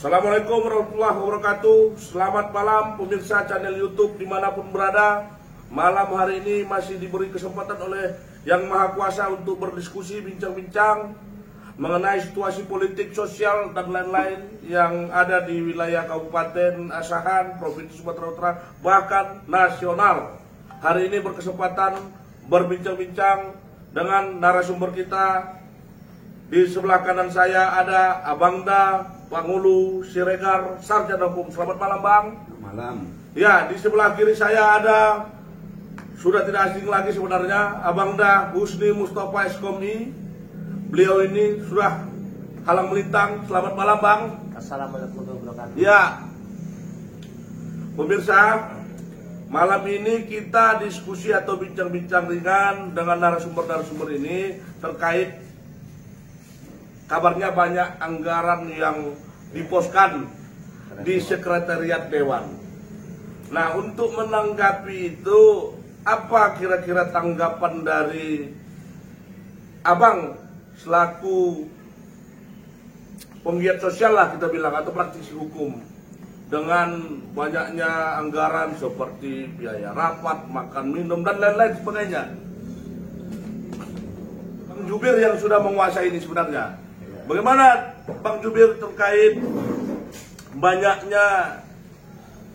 Assalamualaikum warahmatullahi wabarakatuh. Selamat malam pemirsa channel YouTube dimanapun berada. Malam hari ini masih diberi kesempatan oleh Yang Maha Kuasa untuk berdiskusi, bincang-bincang mengenai situasi politik, sosial, dan lain-lain yang ada di wilayah Kabupaten Asahan, Provinsi Sumatera Utara, bahkan nasional. Hari ini berkesempatan berbincang-bincang dengan narasumber kita. Di sebelah kanan saya ada Abangda Pangulu Siregar, Sarjana Hukum. Selamat malam, Bang. Malam. Ya, di sebelah kiri saya ada, sudah tidak asing lagi sebenarnya, Abangda Husni Mustafa Eskomi. Beliau ini sudah halang melintang. Selamat malam, Bang. Assalamualaikum warahmatullahi wabarakatuh. Ya, pemirsa, malam ini kita diskusi atau bincang-bincang ringan dengan narasumber-narasumber ini terkait kabarnya banyak anggaran yang diposkan di Sekretariat Dewan. Nah, untuk menanggapi itu, apa kira-kira tanggapan dari Abang selaku penggiat sosial lah kita bilang, atau praktisi hukum, dengan banyaknya anggaran seperti biaya rapat, makan minum, dan lain-lain sebagainya? Bang Jubir yang sudah menguasai ini sebenarnya, bagaimana Bang Jubir terkait banyaknya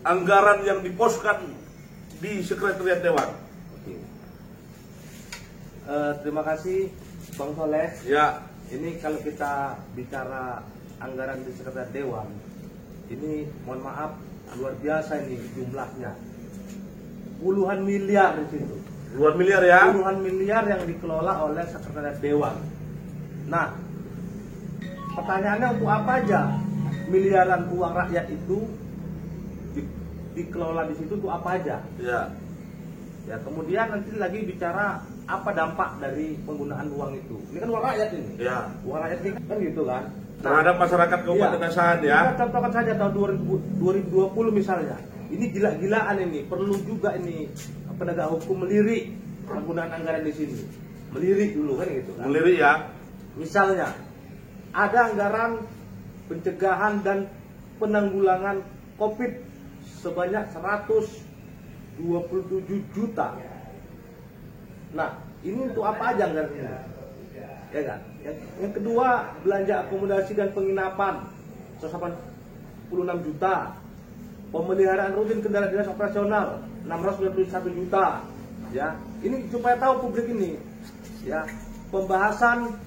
anggaran yang diposkan di Sekretariat Dewan? Terima kasih Bang Soleh. Ya, Ini kalau kita bicara anggaran di Sekretariat Dewan, ini mohon maaf luar biasa ini jumlahnya. Puluhan miliar di situ. puluhan miliar ya. Puluhan miliar yang dikelola oleh Sekretariat Dewan. Nah, pertanyaannya untuk apa aja miliaran uang rakyat itu dikelola di situ, untuk apa aja? Ya, Ya, kemudian nanti lagi bicara apa dampak dari penggunaan uang itu. Ini kan uang rakyat ini. ya. Uang rakyat ini kan gitu kan. Terhadap masyarakat Kabupaten Asahan ya. Kita contohkan saja tahun 2020 misalnya. Ini gila-gilaan ini. Perlu juga ini penegak hukum melirik penggunaan anggaran di sini. Melirik dulu kan gitu kan. Melirik ya. Misalnya ada anggaran pencegahan dan penanggulangan COVID sebanyak 127 juta. Nah, ini untuk apa aja anggaran ini? Ya kan? Yang kedua, belanja akomodasi dan penginapan 186 juta. Pemeliharaan rutin kendaraan dinas operasional 691 juta. Ya, ini supaya tahu publik ini. Ya, pembahasan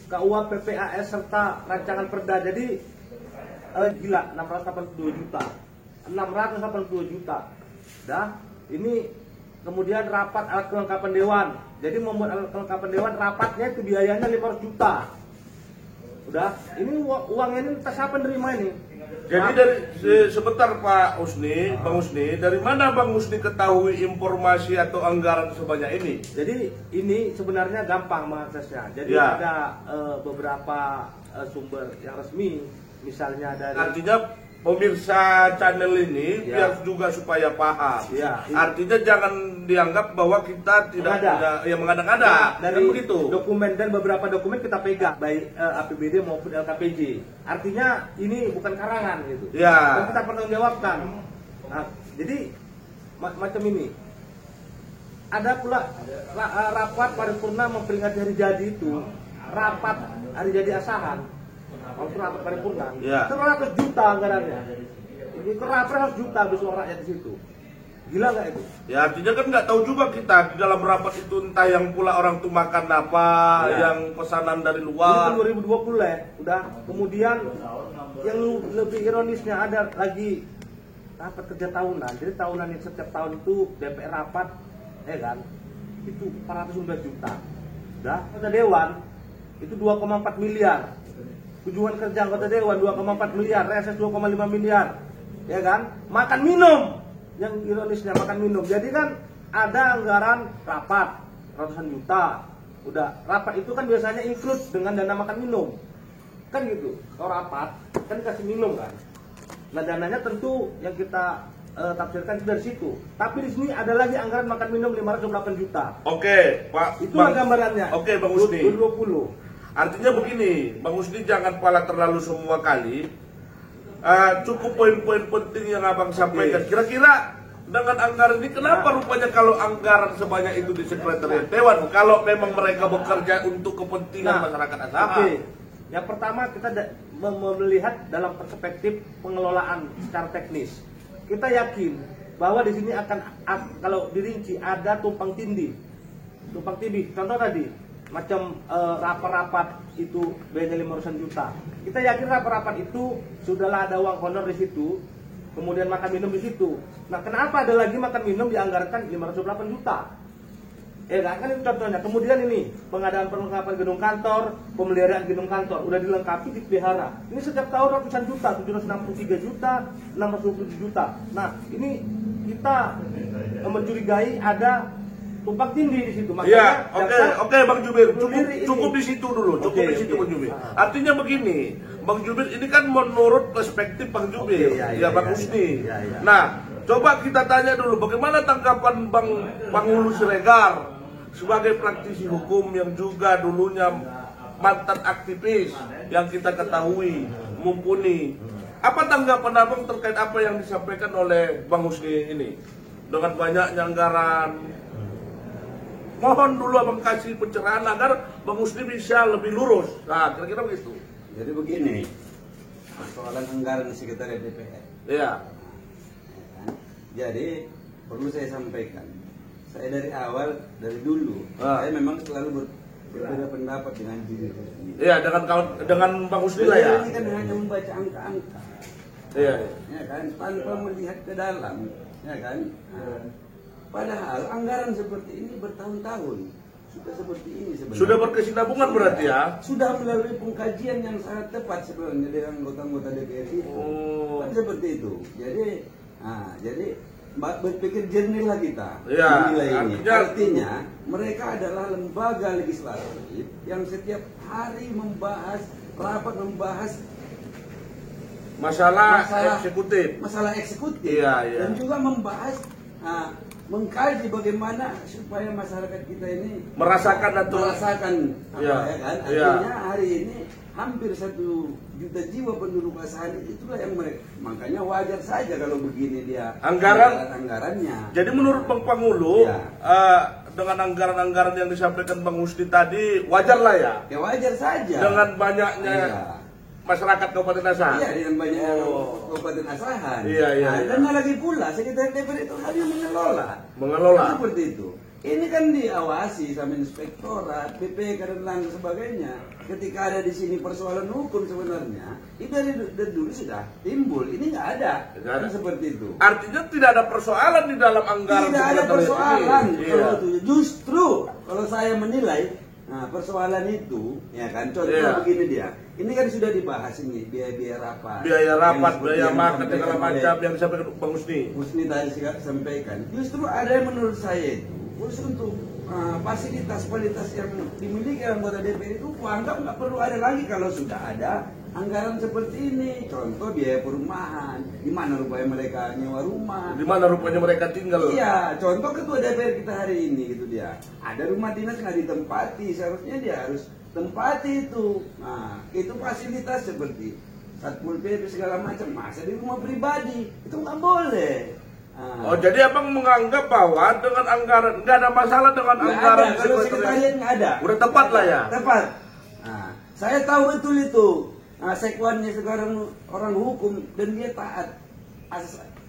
KUA PPAS serta rancangan perda. Jadi gila 682 juta. 682 juta. Dah, ini kemudian rapat alat kelengkapan dewan. Jadi membuat alat kelengkapan dewan, rapatnya itu biayanya 500 juta. Udah, ini uangnya ini siapa nerima ini? Jadi dari sebentar Pak Husni, Bang Husni, dari mana Bang Husni ketahui informasi atau anggaran sebanyak ini? Jadi ini sebenarnya gampang mengaksesnya. Jadi Ya. ada beberapa sumber yang resmi, misalnya dari. Artinya pemirsa channel ini Ya. biar juga supaya paham. Ya. Artinya jangan dianggap bahwa kita tidak yang mengada-ngada. Dari Kan begitu. dokumen dan beberapa dokumen kita pegang, baik APBD maupun LKPJ. Artinya ini bukan karangan gitu. Ya. Dan kita pertanggungjawabkan. Nah, jadi macam ini. Ada pula rapat paripurna memperingati hari jadi itu, rapat hari jadi Asahan. Waktu rapat paripurna, Ya. 100 juta anggarannya. Ini 100 juta habis uang rakyat di situ. Gila nggak itu? Ya, artinya kan nggak tahu juga kita di dalam rapat itu entah yang pula orang tuh makan apa, Ya. yang pesanan dari Ini luar. kan 2020 ya, udah. Kemudian yang lebih ironisnya ada lagi rapat kerja tahunan. Jadi tahunan yang setiap tahun itu DPR rapat, ya kan? Itu 419 juta. Udah, anggota dewan itu 2,4 miliar. Kunjungan kerja anggota dewan 2,4 miliar, reses 2,5 miliar. Ya kan? Makan minum. Yang ironisnya makan minum. Jadi kan ada anggaran rapat ratusan juta. Udah, rapat itu kan biasanya include dengan dana makan minum. Kan gitu. Kalau rapat kan kasih minum kan. Nah, dananya tentu yang kita tafsirkan dari situ. Tapi di sini ada lagi anggaran makan minum 528 juta. Oke, Pak. Itulah gambarannya. Oke, Bang Husni. 2020. Artinya begini, Bang Husni jangan pala terlalu semua kali cukup poin-poin penting yang abang sampaikan. Kira-kira dengan anggaran ini kenapa rupanya kalau anggaran sebanyak itu di sekretariat dewan, kalau memang mereka bekerja untuk kepentingan masyarakat Asahan? Yang pertama kita melihat dalam perspektif pengelolaan secara teknis. Kita yakin bahwa di sini akan kalau dirinci ada tumpang tindih. Contoh tadi macam rapat-rapat itu biayanya 500 juta. Kita yakin rapat-rapat itu sudahlah ada uang honor di situ. Kemudian makan minum di situ. Nah, kenapa ada lagi makan minum dianggarkan 508 juta? Kan itu contohnya. Kemudian ini pengadaan perlengkapan gedung kantor, pemeliharaan gedung kantor udah dilengkapi, dipelihara. Ini setiap tahun ratusan juta, 763 juta, 627 juta. Nah, ini kita mencurigai ada tumpang tindih di situ. Iya, oke Bang Jubir, cukup di situ dulu, Bang Jubir. Artinya begini, Bang Jubir ini kan menurut perspektif Bang Jubir, Bang Husni. Nah, coba kita tanya dulu, bagaimana tanggapan Bang Hulu Siregar sebagai praktisi hukum yang juga dulunya mantan aktivis yang kita ketahui mumpuni. Apa tanggapan abang terkait apa yang disampaikan oleh Bang Husni ini dengan banyaknya anggaran? Mohon dulu abang kasih pencerahan agar Bang Husni bisa lebih lurus. Nah, kira-kira begitu. Jadi begini, persoalan anggaran sekretariat DPR. Iya. Jadi perlu saya sampaikan, saya dari awal, dari dulu, saya memang selalu berbeda pendapat dengan diri saya sendiri. Iya, dengan Bang Husni lah ya. Ini kan hanya membaca angka-angka. Iya. Ya kan, tanpa melihat ke dalam, ya kan. Padahal anggaran seperti ini bertahun-tahun sudah seperti ini sebenarnya. Sudah berkesinambungan berarti ya? Sudah melalui pengkajian yang sangat tepat sebenarnya dengan anggota-anggota DPR itu. Kan seperti itu. Jadi berpikir jernihlah kita menilai ini. Artinya mereka adalah lembaga legislatif yang setiap hari membahas masalah eksekutif. Masalah eksekutif. Iya. Dan juga membahas mengkaji bagaimana supaya masyarakat kita ini merasakan ya kan. Artinya hari ini hampir 1 juta jiwa penduduk Asahan, itulah yang mereka, makanya wajar saja kalau begini dia anggarannya. Jadi menurut Bang Pangulu dengan anggaran-anggaran yang disampaikan Bang Husni tadi wajar lah ya? Ya wajar saja. Dengan banyaknya masyarakat Kabupaten Asahan. Iya, dengan banyak Kabupaten Asahan. Iya. Dan lagi pula sekretariat DPR itu hanya mengelola. Seperti itu. Ini kan diawasi sama inspektorat, BPK dan lain sebagainya. Ketika ada di sini persoalan hukum sebenarnya, itu dari dulu sudah timbul. Ini nggak ada. Kan seperti itu. Artinya tidak ada persoalan di dalam anggaran. Tidak ada persoalan. Justru kalau saya menilai, persoalan itu, ya kan, contoh begini dia. Ini kan sudah dibahas ini, biaya rapat, biaya makan, segala macam yang disampaikan Bang Husni. Husni tadi sampaikan. Justru ada yang menurut saya itu, khusus untuk fasilitas yang dimiliki anggota DPR itu, anggap nggak perlu ada lagi kalau sudah ada anggaran seperti ini. Contoh biaya perumahan, di mana rupanya mereka nyewa rumah, di mana rupanya mereka tinggal. Iya, contoh ketua DPR kita hari ini gitu dia. Ada rumah dinas nggak ditempati, seharusnya dia harus tempati itu. Nah, itu fasilitas seperti Satpol PP segala macam, masa di rumah pribadi itu nggak boleh. Oh, jadi abang menganggap bahwa dengan anggaran nggak ada masalah dengan anggaran kalau sekretariat nggak ada. Udah tepat lah ya. Tepat. Nah, saya tahu betul itu. Sekwannya sekarang orang hukum dan dia taat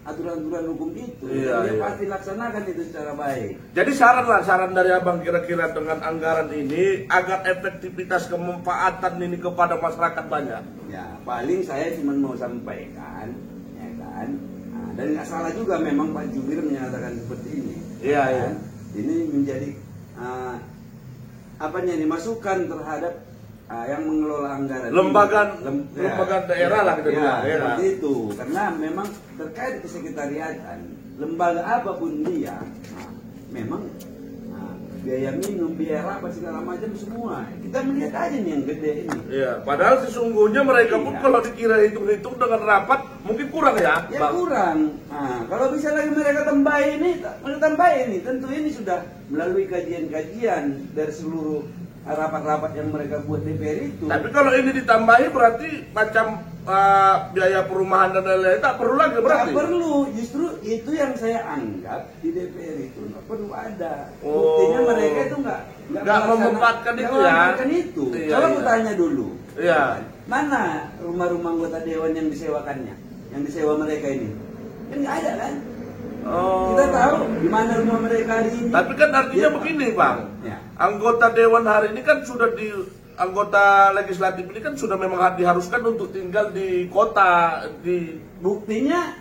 aturan-aturan hukum itu. Dia pasti laksanakan itu secara baik. Jadi saran dari abang kira-kira dengan anggaran ini agar efektivitas kemanfaatan ini kepada masyarakat banyak. Ya, paling saya cuma mau sampaikan, ya kan. Dan nggak salah juga memang Pak Jubir menyatakan seperti ini. Iya. Ini menjadi masukan terhadap yang mengelola anggaran lembaga daerah lah gitu seperti itu. Karena memang terkait kesekretariatan, lembaga apapun dia, memang biaya minum, biaya rapat segala macam semua. Kita melihat aja nih yang gede ini. Iya, padahal sesungguhnya mereka pun kalau dikira hitung-hitung dengan rapat mungkin kurang ya. Ya kurang. Kalau bisa lagi mereka tambah ini, tentu ini sudah melalui kajian-kajian dari seluruh rapat-rapat yang mereka buat DPR itu. Tapi kalau ini ditambahi berarti macam biaya perumahan dan lain-lain tak perlu lagi berarti? Tak perlu, justru itu yang saya anggap di DPR itu nggak perlu ada. Buktinya mereka itu nggak memanfaatkan itu ya. Itu. Iya, Coba iya. aku tanya dulu. Iya. Mana rumah-rumah anggota dewan yang disewakannya, yang disewa mereka ini? Kan nggak ada kan? Kita tahu di mana rumah mereka hari ini. Tapi kan artinya begini Bang, anggota dewan hari ini kan sudah anggota legislatif ini kan sudah memang diharuskan untuk tinggal di kota, di buktinya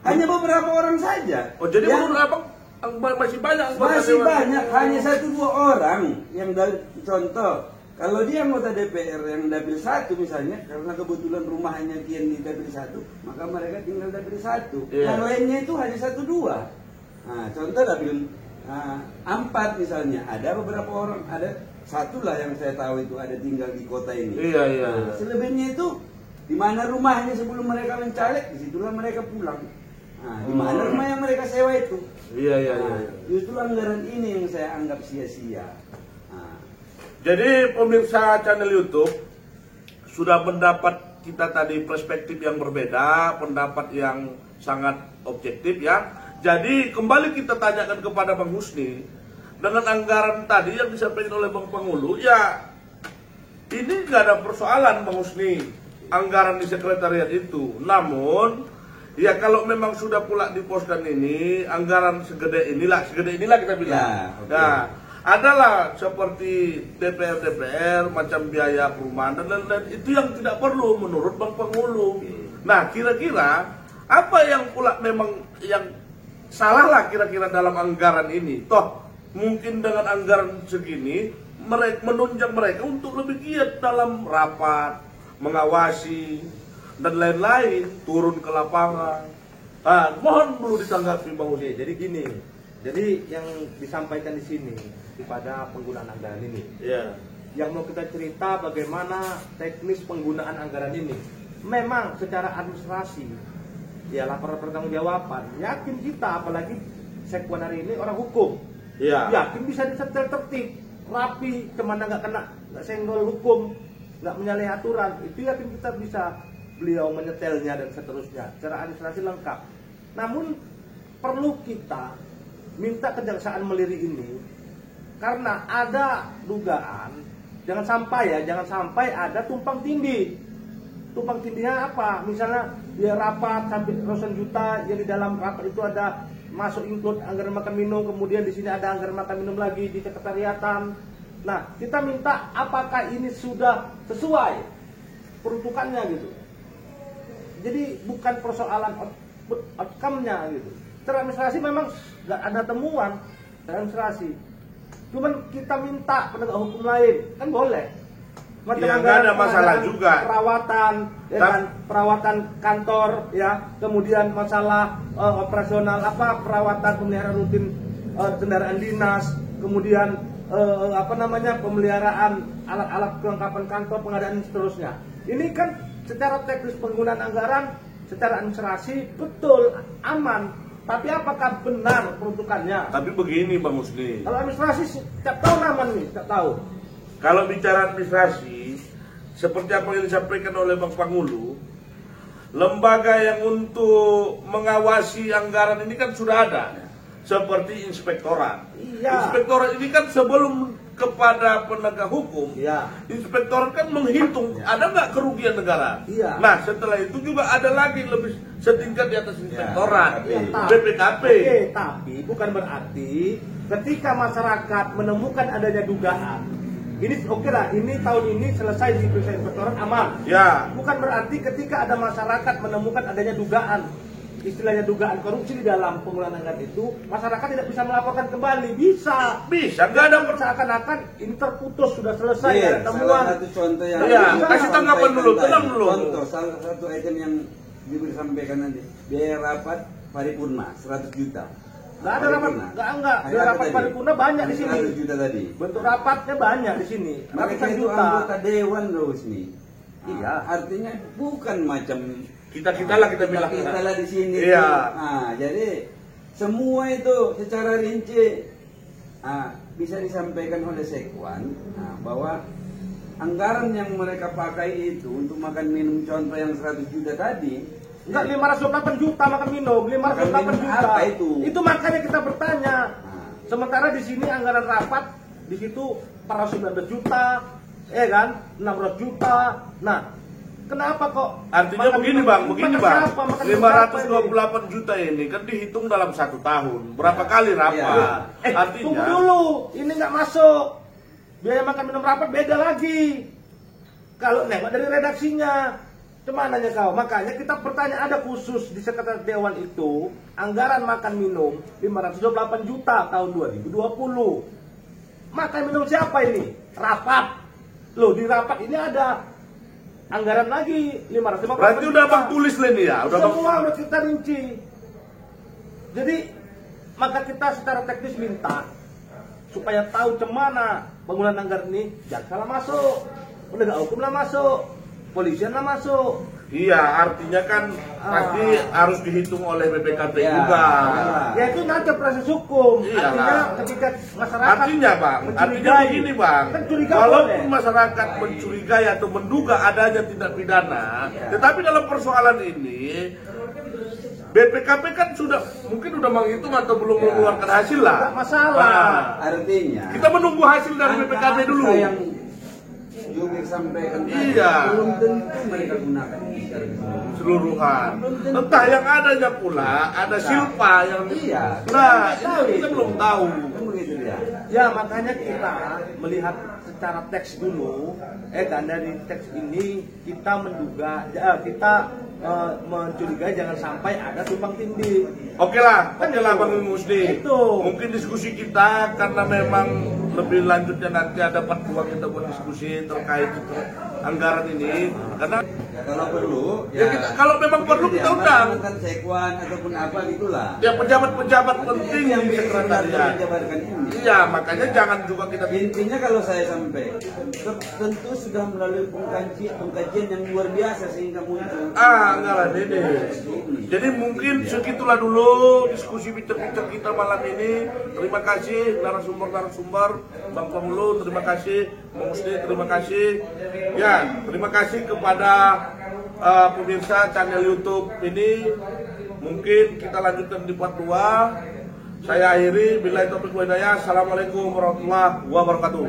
hanya beberapa orang saja. Oh jadi menurut Abang masih banyak anggota masih dewan? banyak, hanya 1-2 orang yang dari contoh. Kalau dia anggota DPR yang dapil 1 misalnya, karena kebetulan rumahnya kian di dapil 1, maka mereka tinggal dapil 1. Yang lainnya itu hanya 1-2. Nah, contoh dapil 4 misalnya, ada beberapa orang, ada satu lah yang saya tahu itu ada tinggal di kota ini. Iya. Nah, selebihnya itu di mana rumahnya sebelum mereka mencaleg, disitulah mereka pulang. Nah, di mana rumah yang mereka sewa itu? Iya. Justru anggaran ini yang saya anggap sia-sia. Jadi pemirsa channel YouTube sudah mendapat kita tadi perspektif yang berbeda, pendapat yang sangat objektif ya. Jadi kembali kita tanyakan kepada Bang Husni, dengan anggaran tadi yang disampaikan oleh Bang Pangulu, ya ini nggak ada persoalan Bang Husni, anggaran di sekretariat itu. Namun ya kalau memang sudah pula diposkan ini, anggaran segede inilah kita bilang. Nah, adalah seperti DPR macam biaya perumahan dan lain-lain itu yang tidak perlu menurut Bang Pangulu. Nah, kira-kira apa yang pula memang yang salah lah kira-kira dalam anggaran ini? Toh mungkin dengan anggaran segini menunjang mereka untuk lebih giat dalam rapat, mengawasi dan lain-lain, turun ke lapangan. Mohon perlu ditanggapi Bang Husni. Jadi gini, jadi yang disampaikan di sini pada penggunaan anggaran ini. Yang mau kita cerita bagaimana teknis penggunaan anggaran ini. Memang secara administrasi, ya laporan pertanggungjawaban, yakin kita apalagi sekwan hari ini orang hukum. Yakin bisa disetel tertib, rapi, kemana nggak senggol hukum, nggak menyalahi aturan. Itu yakin kita bisa beliau menyetelnya dan seterusnya. Secara administrasi lengkap. Namun perlu kita minta kejaksaan melirik ini karena ada dugaan, jangan sampai ada tumpang tindih. Tumpang tindihnya apa? Misalnya dia rapat sampai ratusan juta, yang di dalam rapat itu ada masuk include anggaran makan minum, kemudian di sini ada anggaran makan minum lagi di sekretariatan. Nah, kita minta apakah ini sudah sesuai peruntukannya gitu. Jadi bukan persoalan outcome-nya gitu. Secara administrasi memang nggak ada temuan administrasi. Cuman kita minta penegak hukum lain, kan boleh. Ya, nggak ada masalah juga. Perawatan, ya kan, perawatan kantor, ya, kemudian masalah operasional perawatan pemeliharaan rutin kendaraan dinas, kemudian pemeliharaan alat-alat kelengkapan kantor, pengadaan dan seterusnya. Ini kan secara teknis penggunaan anggaran, secara administrasi betul aman. Tapi apakah benar peruntukannya? Tapi begini Bang Husni. Kalau administrasi setiap tahun aman nih, setiap tahun. Kalau bicara administrasi, seperti apa yang disampaikan oleh Bang Pangulu, lembaga yang untuk mengawasi anggaran ini kan sudah ada, seperti inspektorat. Inspektorat ini kan sebelum kepada penegak hukum, inspektorat kan menghitung ada nggak kerugian negara. Nah setelah itu juga ada lagi lebih setingkat di atas inspektorat, BPKP. Tapi bukan berarti ketika masyarakat menemukan adanya dugaan, ini oke lah, ini tahun ini selesai diperiksa inspektorat aman. Bukan berarti ketika ada masyarakat menemukan adanya dugaan, istilahnya dugaan korupsi di dalam penggunaan anggaran itu, masyarakat tidak bisa melaporkan kembali. Bisa, nggak ada seakan-akan ini terputus, sudah selesai, ada temuan. Salah satu contoh yang kasih tanggapan dulu, tenang dulu. Contoh salah satu item yang disampaikan nanti, biaya rapat paripurna 100 juta. Nggak ada rapat, nggak. Biaya rapat paripurna banyak di sini. 100 juta tadi. Bentuk rapatnya banyak di sini. Mereka itu anggota dewan loh nih. Iya. Artinya bukan macam kita bilang kita lah di sini. Nah, jadi semua itu secara rinci bisa disampaikan oleh sekwan bahwa anggaran yang mereka pakai itu untuk makan minum contoh yang 100 juta tadi. Enggak, 508 juta makan minum, 508 juta. Apa itu? Itu makanya kita bertanya. Sementara di sini anggaran rapat, di situ 419 juta, kan? 600 juta. Nah, kenapa kok? Artinya begini bang, 528 juta ini kan dihitung dalam 1 tahun. Berapa kali rapat? Artinya, tunggu dulu, ini nggak masuk. Biaya makan minum rapat beda lagi. Kalau nengok dari redaksinya, kemananya kau? Makanya kita bertanya, ada khusus di Sekretariat Dewan itu anggaran makan minum 528 juta tahun 2020. Makan minum siapa ini? Rapat. Loh, di rapat ini ada anggaran lagi 550. Berarti udah bang tulis lah ini ya? Semua udah kita rinci. Jadi maka kita secara teknis minta supaya tahu cemana bangunan anggaran ini, jaksa lah masuk, penegak hukum lah masuk, polisian lah masuk. Iya, artinya kan pasti harus dihitung oleh BPKP juga. Ya itu nanti proses hukum. Iyalah. Artinya ketika masyarakat Artinya bang, artinya begini bang, kan walaupun masyarakat mencurigai atau menduga adanya tindak pidana, tetapi dalam persoalan ini BPKP kan sudah mungkin udah menghitung atau belum mengeluarkan hasil lah. Tidak masalah. Artinya Kita menunggu hasil dari BPKP dulu. Yang Jumir sampaikan tadi, belum tentu mereka gunakan secara keseluruhan. Entah yang adanya pula ada silpa yang nah itu kita belum tahu. Kan begitu ya. Ya makanya kita melihat secara teks dulu, kan dari teks ini kita menduga, kita mencurigai jangan sampai ada tumpang tindih. Oke lah Bang Musdi. Itu. Mungkin diskusi kita karena memang lebih lanjutnya nanti ada part 2 kita buat diskusi terkait anggaran ini. Karena kalau perlu, kalau memang perlu kita undang. Kan sekwan ataupun apa gitulah. Ya pejabat-pejabat penting yang di sekretariat. Menjabarkan ini. Iya, makanya jangan juga kita. Intinya kalau saya sampai, tentu sudah melalui pengkajian yang luar biasa sehingga muncul. Anggaran ini. Jadi mungkin segitulah dulu diskusi bincang-bincang kita malam ini. Terima kasih narasumber Bang Pemulu, terima kasih Bang Musdi, terima kasih. Ya, terima kasih kepada pemirsa channel YouTube ini. Mungkin kita lanjutkan di part 2. Saya akhiri, billahi taufiq wal hidayah. Assalamualaikum warahmatullahi wabarakatuh.